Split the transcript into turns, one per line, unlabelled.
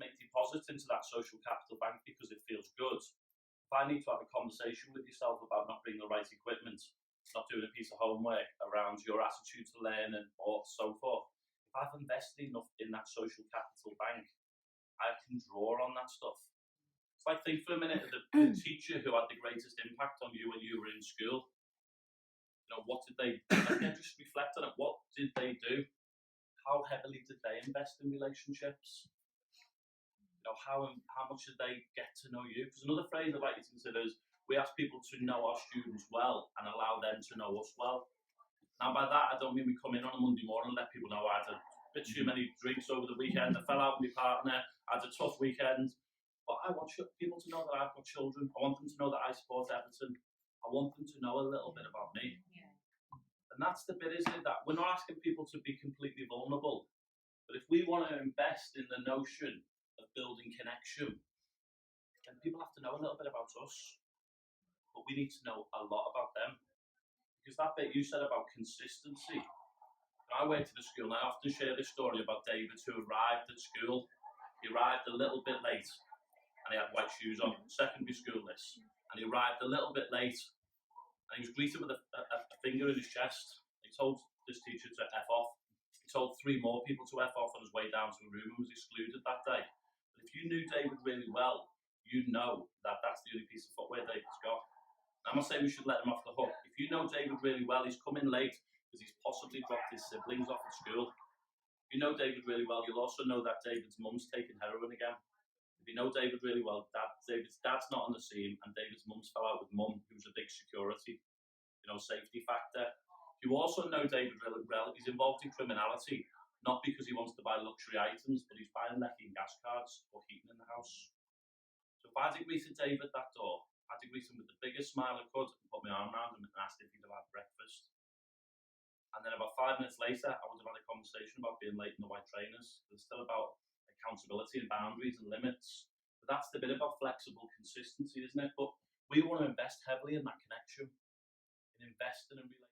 make deposits into that social capital bank because it feels good, if I need to have a conversation with yourself about not bringing the right equipment, not doing a piece of homework around your attitude to learning or so forth, if I've invested enough in that social capital bank, I can draw on that stuff. So I think for a minute of the teacher who had the greatest impact on you when you were in school, what did they do? Like, just reflect on it. What did they do? How heavily did they invest in relationships? How much did they get to know you? Because another phrase I'd like you to consider is we ask people to know our students well and allow them to know us well. Now, by that, I don't mean we come in on a Monday morning and let people know I had a bit too many drinks over the weekend, I fell out with my partner, I had a tough weekend. But I want people to know that I've got children. I want them to know that I support Everton. I want them to know a little bit about me.
Yeah.
And that's the bit, isn't it? That we're not asking people to be completely vulnerable. But if we want to invest in the notion of building connection, then people have to know a little bit about us. But we need to know a lot about them. Because that bit you said about consistency, when I worked at a school, and I often share this story about David who arrived at school. He arrived a little bit late, and he had white shoes on, secondary school this. And he arrived a little bit late, and he was greeted with a finger in his chest. He told this teacher to F off. He told 3 more people to F off on his way down to a room and was excluded that day. But if you knew David really well, you'd know that that's the only piece of footwear David's got. And I'm not saying we should let him off the hook. If you know David really well, he's come in late because he's possibly dropped his siblings off at school. If you know David really well, you'll also know that David's mum's taking heroin again. If you know David really well, David's dad's not on the scene, and David's mum's fell out with mum, who's a big security, safety factor. You also know David really well. He's involved in criminality, not because he wants to buy luxury items, but he's buying leaking gas cards or heating in the house. So if I'd greeted David at that door, I'd greet him with the biggest smile I could and put my arm around him and asked if he'd have had breakfast. And then about 5 minutes later, I would have had a conversation about being late in the white trainers. It's still about accountability and boundaries and limits. But that's the bit about flexible consistency, isn't it? But we want to invest heavily in that connection, in investing in relationships.